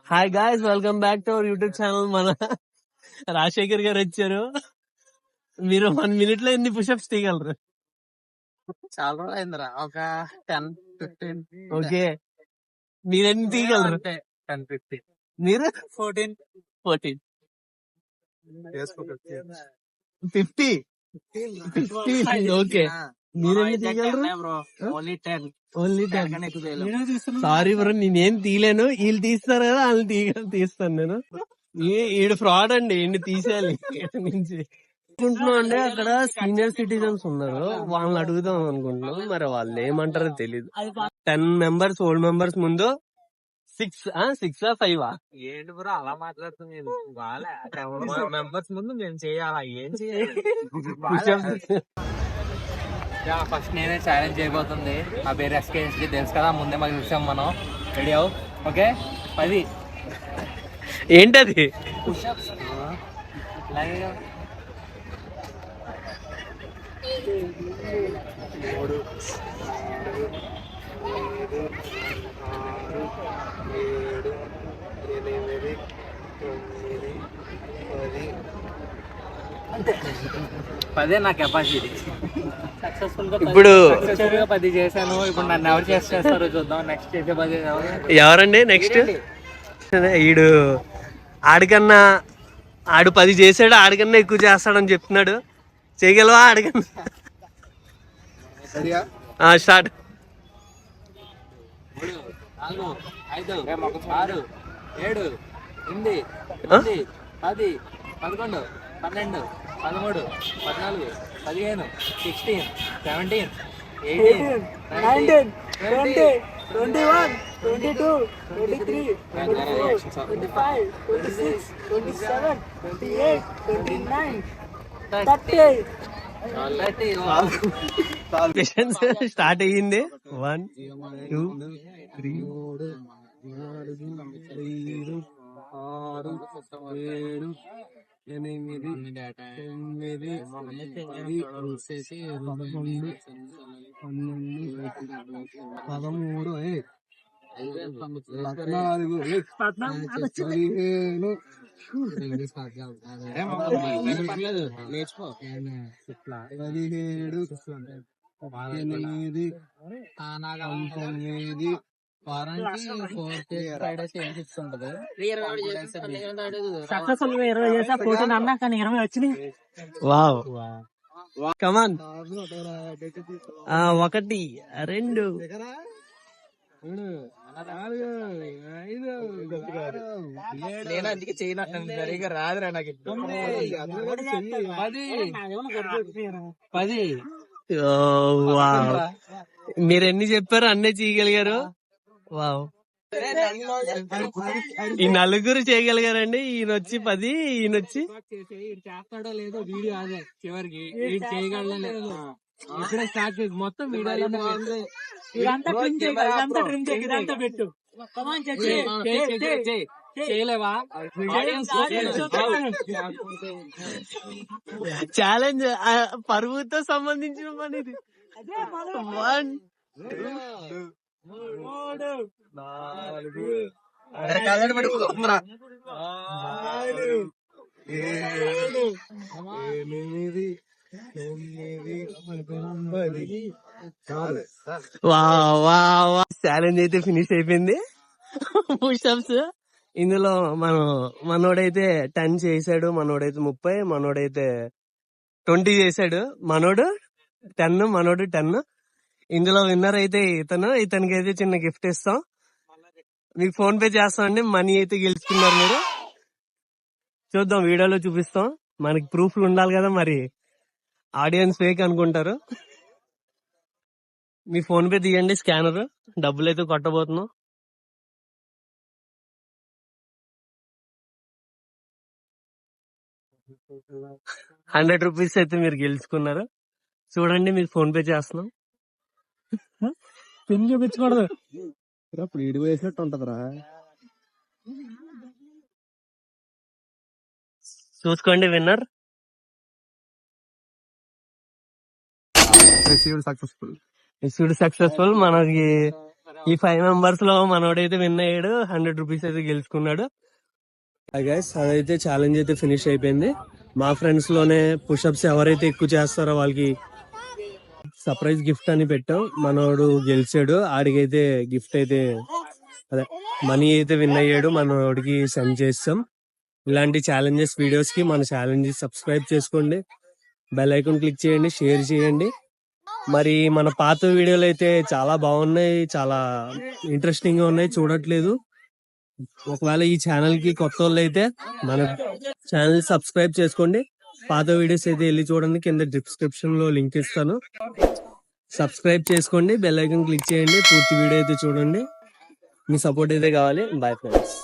Hi guys, welcome back to our YouTube channel. మన రాజశేఖర్ గారు వచ్చారు. మీరు 1 minute లో ఎన్ని పుషప్స్ తీయగలరు? చాలా రోజులు అయిందిరా, ఒక 10-15. ఓకే, మీరు ఎన్ని తీయగలరు? 10-15. మీరు 14. 50. ఓకే, మీరు ఎన్ని తీయగలరు? ఓన్లీ 10. ఓన్లీ 10. సారీ బ్రో, నేనేం తీయలేను. వీళ్ళు తీస్తారు కదా, వాళ్ళు తీస్తాను నేను. ఈడు ఫ్రాడ్ అండి, ఈయన్ని తీసేయాలి నుంచి అనుకుంటున్నాం అండి. అక్కడ సీనియర్ సిటిజన్స్ ఉన్నారు, వాళ్ళని అడుగుదాం అనుకుంటున్నాం. మరి వాళ్ళు ఏమంటారో తెలీదు. 10 members ఓల్డ్ మెంబర్స్ ముందు 6-5 ఏంటి బ్రో అలా మాట్లాడుతుంది? మెంబర్స్ ముందు మేము చేయాలా? ఏం చేయాలి? ఫస్ట్ నేనే ఛాలెంజ్ చేయబోతుంది. నా పేరు ఎస్కేఎస్కి తెలుసు కదా, ముందే మాకు చూసాం మనం. రెడీ అవు. ఓకే, 10. ఏంటది? పుషప్స్. అలాగే 3, 10 నా కెపాసిటీ. ఇప్పుడు 10 చేశాను. ఇప్పుడు నన్ను ఎవరు చేస్తారు చూద్దాం. నెక్స్ట్ చేసే 10 ఎవరండి? నెక్స్ట్ ఈడు ఆడికన్నా, ఆడు 10 చేసాడు, ఆడికన్నా ఎక్కువ చేస్తాడని చెప్తున్నాడు. చేయగలవా? ఆడికన్నా స్టార్ట్. 3, 4, 5, 6, 7, 8, 9, 10, 11, 12, 13, 14, 15, 16, 17, 18, 19, 20, 21, 22, 23, 24, 25, 26, 27, 28, 29, 30. స్టార్ట్ అయ్యింది. 1, 2, 3, 4, 5, 6, 7, 8, 9, వావ్, కమాన్. 1, 2, 3, 4, 5, నేను అందుకే చేయను, సరిగా రాదురా నాకు. 10. వావ్, మీరు ఎన్ని చెప్పారు అన్నీ చేయగలిగారు. వావ్, ఈ నలుగురు చేయగలిగారండి. ఈయనొచ్చి 10, ఈయనొచ్చి చేస్తాడో లేదో వీడియో అదే చివరికి చేయగలదో లేదు. ఇప్పుడే స్టార్ట్ చేసి మొత్తం వీడియోలో పెట్టు. చేయలేవా? ఛాలెంజ్ పరుగుతో సంబంధించిన పని ఇది. 1, 2, 3, 4, 5, 6, 7, 8. ఛాలెంజ్ అయితే ఫినిష్ అయిపోయింది. పుషప్స్ ఇందులో మనోడైతే 10 చేశాడు, మనోడైతే 30, మనోడైతే 20 చేశాడు. మనోడు 10, మనోడు 10. ఇందులో విన్నర్ అయితే ఇతనికి అయితే చిన్న గిఫ్ట్ ఇస్తాం. మీకు ఫోన్ పే చేస్తామండి. మనీ అయితే గెలుచుకున్నారు మీరు. చూద్దాం, వీడియోలో చూపిస్తాం. మనకి ప్రూఫ్లు ఉండాలి కదా, మరి ఆడియన్స్ ఫేక్ అనుకుంటారు. మీ ఫోన్ పే తీయండి, స్కానర్. డబ్బులు అయితే కొట్టబోతున్నాం. ₹100 అయితే మీరు గెలుచుకున్నారు. చూడండి, మీకు ఫోన్ పే చేస్తున్నాం. పిన్ చూపించకూడదు, ఇప్పుడు ఇడి వేసినట్టు ఉంటదిరా. చూసుకోండి, విన్నర్ రిసీవ్డ్ సక్సెస్ఫుల్. మనకి ఈ 5 మెంబర్స్ లో మనోడైతే విన్ అయ్యాడు, 100 రూపీస్ అయితే గెలుచుకున్నాడు. గైస్ అదైతే ఛాలెంజ్ అయితే ఫినిష్ అయిపోయింది. మా ఫ్రెండ్స్ లోనే పుషప్స్ ఎవరైతే ఎక్కువ చేస్తారో వాళ్ళకి సర్ప్రైజ్ గిఫ్ట్ అని పెట్టాం. మనోడు గెలిచాడు, ఆడికైతే గిఫ్ట్ అయితే అదే మనీ అయితే విన్ అయ్యాడు, మనోడికి సెండ్ చేస్తాం. ఇలాంటి ఛాలెంజెస్ వీడియోస్ కి మన ఛాలెంజ్ సబ్స్క్రైబ్ చేసుకోండి, బెల్ ఐకాన్ క్లిక్ చేయండి, షేర్ చేయండి. మరి మన పాత వీడియోలు అయితే చాలా బాగున్నాయి, చాలా ఇంట్రెస్టింగ్ గా ఉన్నాయి, చూడట్లేదు. ఒకవేళ ఈ ఛానల్ కి కొత్త వాళ్ళు అయితే మన ఛానల్ సబ్స్క్రైబ్ చేసుకోండి. పాత వీడియోస్ అయితే వెళ్ళి చూడండి, కింద డిస్క్రిప్షన్ లో లింక్ ఇస్తాను. సబ్స్క్రైబ్ చేసుకోండి, బెల్ ఐకాన్ క్లిక్ చేయండి, పూర్తి వీడియో అయితే చూడండి. మీ సపోర్ట్ అయితే కావాలి. Bye friends.